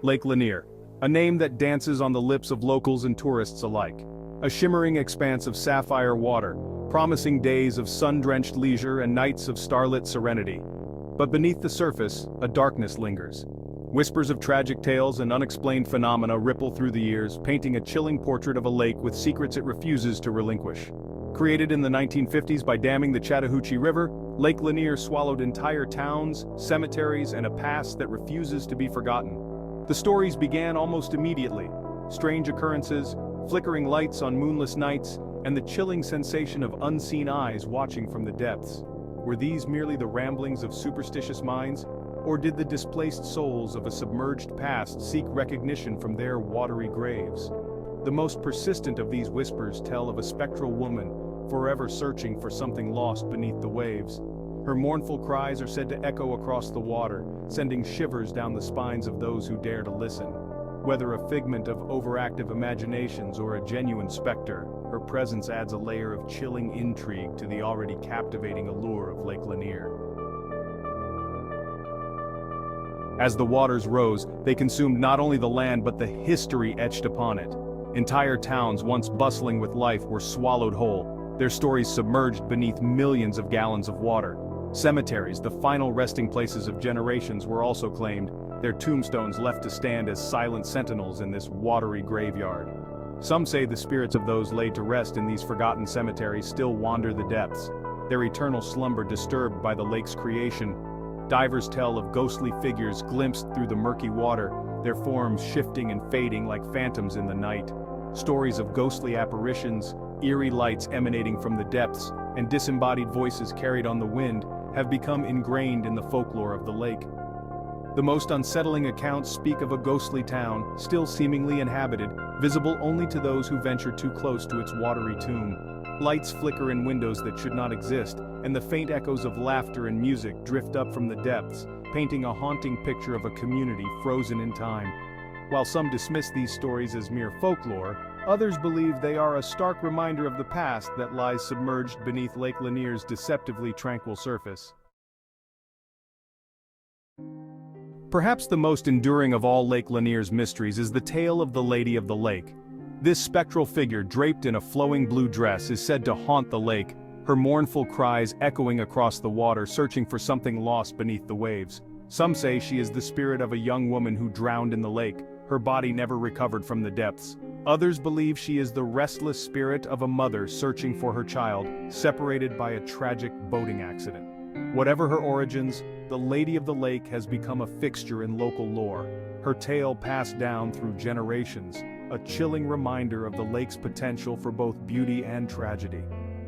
Lake Lanier, a name that dances on the lips of locals and tourists alike. A shimmering expanse of sapphire water, promising days of sun-drenched leisure and nights of starlit serenity. But beneath the surface, a darkness lingers. Whispers of tragic tales and unexplained phenomena ripple through the years, painting a chilling portrait of a lake with secrets it refuses to relinquish. Created in the 1950s by damming the Chattahoochee River, Lake Lanier swallowed entire towns, cemeteries, and a past that refuses to be forgotten. The stories began almost immediately. Strange occurrences, flickering lights on moonless nights, and the chilling sensation of unseen eyes watching from the depths. Were these merely the ramblings of superstitious minds, or did the displaced souls of a submerged past seek recognition from their watery graves? The most persistent of these whispers tell of a spectral woman, forever searching for something lost beneath the waves. Her mournful cries are said to echo across the water, sending shivers down the spines of those who dare to listen. Whether a figment of overactive imaginations or a genuine specter, her presence adds a layer of chilling intrigue to the already captivating allure of Lake Lanier. As the waters rose, they consumed not only the land but the history etched upon it. Entire towns once bustling with life were swallowed whole, their stories submerged beneath millions of gallons of water. Cemeteries, the final resting places of generations, were also claimed, their tombstones left to stand as silent sentinels in this watery graveyard. Some say the spirits of those laid to rest in these forgotten cemeteries still wander the depths, their eternal slumber disturbed by the lake's creation. Divers tell of ghostly figures glimpsed through the murky water, their forms shifting and fading like phantoms in the night. Stories of ghostly apparitions, eerie lights emanating from the depths, and disembodied voices carried on the wind have become ingrained in the folklore of the lake. The most unsettling accounts speak of a ghostly town, still seemingly inhabited, visible only to those who venture too close to its watery tomb. Lights flicker in windows that should not exist, and the faint echoes of laughter and music drift up from the depths, painting a haunting picture of a community frozen in time. While some dismiss these stories as mere folklore, others believe they are a stark reminder of the past that lies submerged beneath Lake Lanier's deceptively tranquil surface. Perhaps the most enduring of all Lake Lanier's mysteries is the tale of the Lady of the Lake. This spectral figure draped in a flowing blue dress is said to haunt the lake, her mournful cries echoing across the water searching for something lost beneath the waves. Some say she is the spirit of a young woman who drowned in the lake, her body never recovered from the depths. Others believe she is the restless spirit of a mother searching for her child, separated by a tragic boating accident. Whatever her origins, the Lady of the Lake has become a fixture in local lore, her tale passed down through generations, a chilling reminder of the lake's potential for both beauty and tragedy.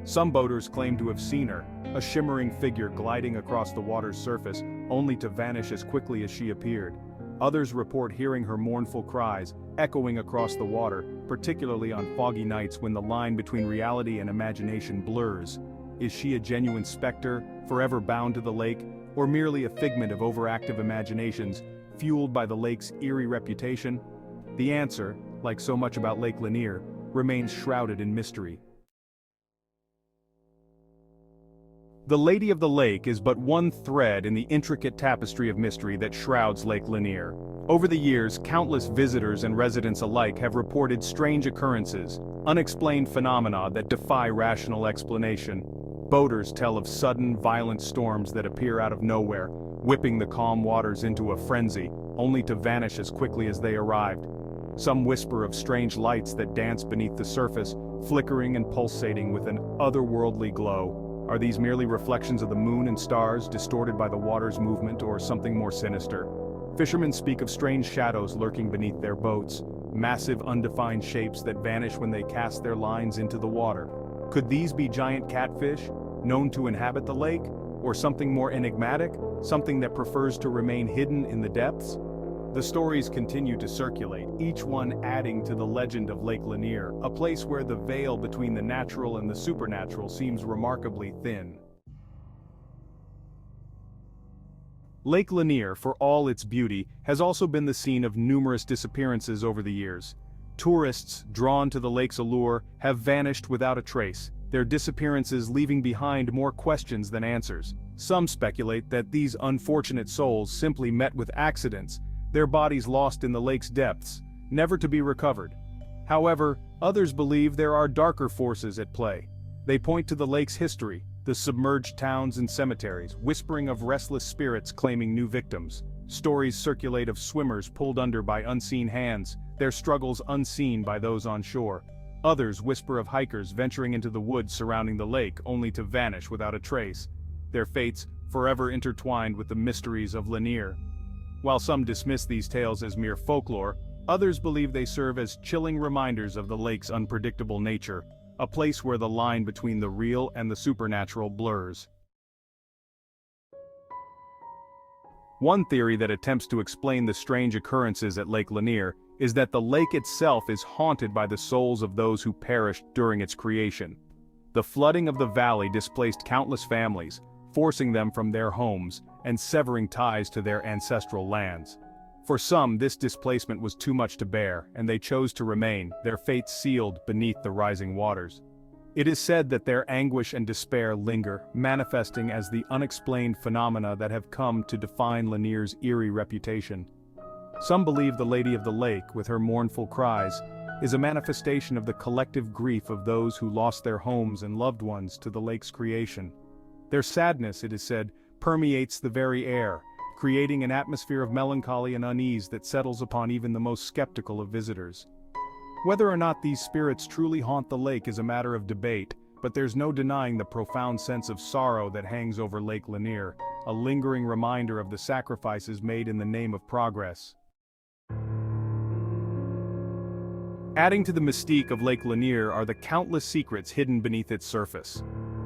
Some boaters claim to have seen her, a shimmering figure gliding across the water's surface, only to vanish as quickly as she appeared. Others report hearing her mournful cries, echoing across the water, particularly on foggy nights when the line between reality and imagination blurs. Is she a genuine specter, forever bound to the lake, or merely a figment of overactive imaginations, fueled by the lake's eerie reputation? The answer, like so much about Lake Lanier, remains shrouded in mystery. The Lady of the Lake is but one thread in the intricate tapestry of mystery that shrouds Lake Lanier. Over the years, countless visitors and residents alike have reported strange occurrences, unexplained phenomena that defy rational explanation. Boaters tell of sudden, violent storms that appear out of nowhere, whipping the calm waters into a frenzy, only to vanish as quickly as they arrived. Some whisper of strange lights that dance beneath the surface, flickering and pulsating with an otherworldly glow. Are these merely reflections of the moon and stars, distorted by the water's movement, or something more sinister? Fishermen speak of strange shadows lurking beneath their boats, massive undefined shapes that vanish when they cast their lines into the water. Could these be giant catfish, known to inhabit the lake, or something more enigmatic, something that prefers to remain hidden in the depths? The stories continue to circulate, each one adding to the legend of Lake Lanier, a place where the veil between the natural and the supernatural seems remarkably thin. Lake Lanier, for all its beauty, has also been the scene of numerous disappearances over the years. Tourists, drawn to the lake's allure, have vanished without a trace, their disappearances leaving behind more questions than answers. Some speculate that these unfortunate souls simply met with accidents, their bodies lost in the lake's depths, never to be recovered. However, others believe there are darker forces at play. They point to the lake's history, the submerged towns and cemeteries, whispering of restless spirits claiming new victims. Stories circulate of swimmers pulled under by unseen hands, their struggles unseen by those on shore. Others whisper of hikers venturing into the woods surrounding the lake only to vanish without a trace, their fates forever intertwined with the mysteries of Lanier. While some dismiss these tales as mere folklore, others believe they serve as chilling reminders of the lake's unpredictable nature, a place where the line between the real and the supernatural blurs. One theory that attempts to explain the strange occurrences at Lake Lanier is that the lake itself is haunted by the souls of those who perished during its creation. The flooding of the valley displaced countless families, forcing them from their homes and severing ties to their ancestral lands. For some, this displacement was too much to bear, and they chose to remain, their fates sealed beneath the rising waters. It is said that their anguish and despair linger, manifesting as the unexplained phenomena that have come to define Lanier's eerie reputation. Some believe the Lady of the Lake, with her mournful cries, is a manifestation of the collective grief of those who lost their homes and loved ones to the lake's creation. Their sadness, it is said, permeates the very air, creating an atmosphere of melancholy and unease that settles upon even the most skeptical of visitors. Whether or not these spirits truly haunt the lake is a matter of debate, but there's no denying the profound sense of sorrow that hangs over Lake Lanier, a lingering reminder of the sacrifices made in the name of progress. Adding to the mystique of Lake Lanier are the countless secrets hidden beneath its surface.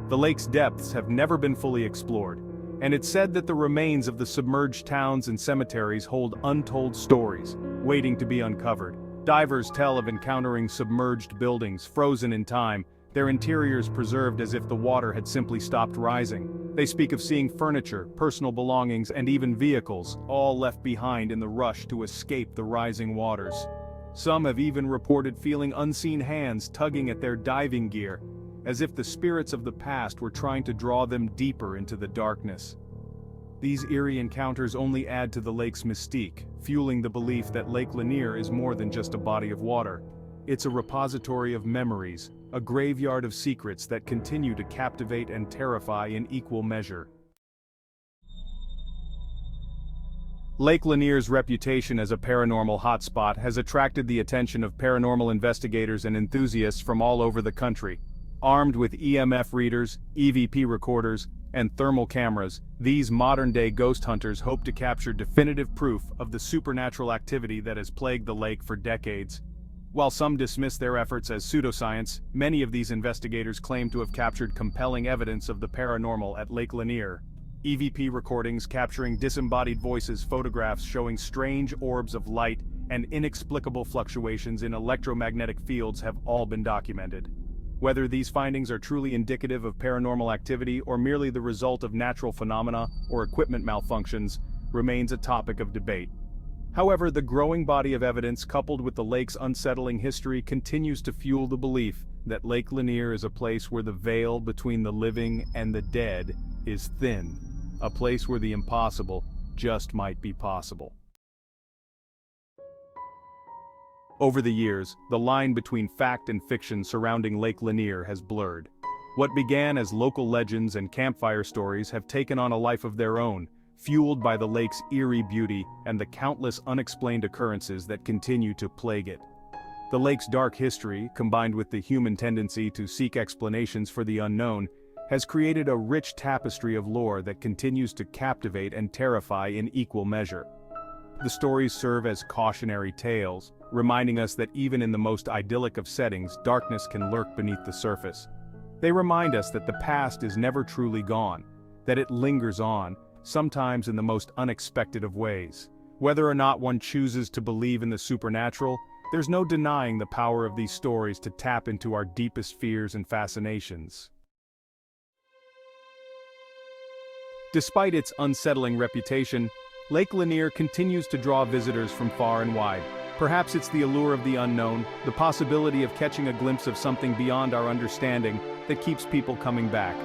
The lake's depths have never been fully explored, and it's said that the remains of the submerged towns and cemeteries hold untold stories, waiting to be uncovered. Divers tell of encountering submerged buildings frozen in time, their interiors preserved as if the water had simply stopped rising. They speak of seeing furniture, personal belongings, and even vehicles, all left behind in the rush to escape the rising waters. Some have even reported feeling unseen hands tugging at their diving gear, as if the spirits of the past were trying to draw them deeper into the darkness. These eerie encounters only add to the lake's mystique, fueling the belief that Lake Lanier is more than just a body of water. It's a repository of memories, a graveyard of secrets that continue to captivate and terrify in equal measure. Lake Lanier's reputation as a paranormal hotspot has attracted the attention of paranormal investigators and enthusiasts from all over the country. Armed with EMF readers, EVP recorders, and thermal cameras, these modern-day ghost hunters hope to capture definitive proof of the supernatural activity that has plagued the lake for decades. While some dismiss their efforts as pseudoscience, many of these investigators claim to have captured compelling evidence of the paranormal at Lake Lanier. EVP recordings capturing disembodied voices, photographs showing strange orbs of light, and inexplicable fluctuations in electromagnetic fields have all been documented. Whether these findings are truly indicative of paranormal activity or merely the result of natural phenomena or equipment malfunctions remains a topic of debate. However, the growing body of evidence coupled with the lake's unsettling history continues to fuel the belief that Lake Lanier is a place where the veil between the living and the dead is thin, a place where the impossible just might be possible. Over the years, the line between fact and fiction surrounding Lake Lanier has blurred. What began as local legends and campfire stories have taken on a life of their own, fueled by the lake's eerie beauty and the countless unexplained occurrences that continue to plague it. The lake's dark history, combined with the human tendency to seek explanations for the unknown, has created a rich tapestry of lore that continues to captivate and terrify in equal measure. The stories serve as cautionary tales, reminding us that even in the most idyllic of settings, darkness can lurk beneath the surface. They remind us that the past is never truly gone, that it lingers on, sometimes in the most unexpected of ways. Whether or not one chooses to believe in the supernatural, there's no denying the power of these stories to tap into our deepest fears and fascinations. Despite its unsettling reputation, Lake Lanier continues to draw visitors from far and wide. Perhaps it's the allure of the unknown, the possibility of catching a glimpse of something beyond our understanding that keeps people coming back.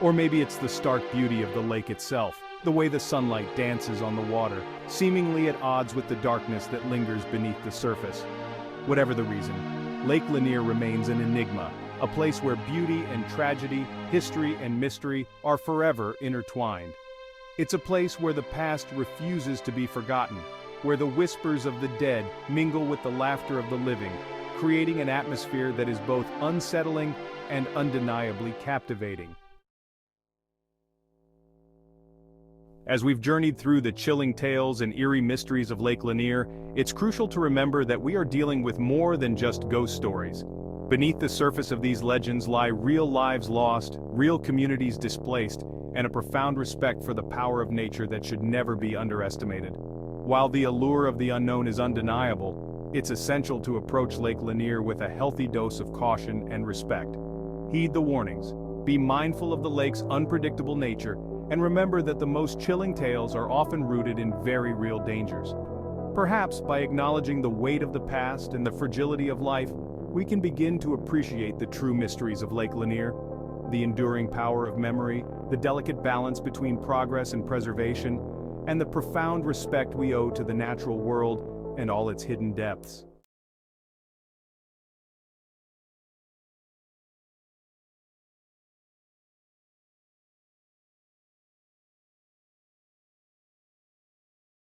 Or maybe it's the stark beauty of the lake itself, The way the sunlight dances on the water, seemingly at odds with the darkness that lingers beneath the surface. Whatever the reason, Lake Lanier remains an enigma, a place where beauty and tragedy, history and mystery are forever intertwined. It's a place where the past refuses to be forgotten, where the whispers of the dead mingle with the laughter of the living, creating an atmosphere that is both unsettling and undeniably captivating. As we've journeyed through the chilling tales and eerie mysteries of Lake Lanier, it's crucial to remember that we are dealing with more than just ghost stories. Beneath the surface of these legends lie real lives lost, real communities displaced, and a profound respect for the power of nature that should never be underestimated. While the allure of the unknown is undeniable, it's essential to approach Lake Lanier with a healthy dose of caution and respect. Heed the warnings, be mindful of the lake's unpredictable nature, and remember that the most chilling tales are often rooted in very real dangers. Perhaps by acknowledging the weight of the past and the fragility of life, we can begin to appreciate the true mysteries of Lake Lanier, the enduring power of memory, the delicate balance between progress and preservation, and the profound respect we owe to the natural world and all its hidden depths.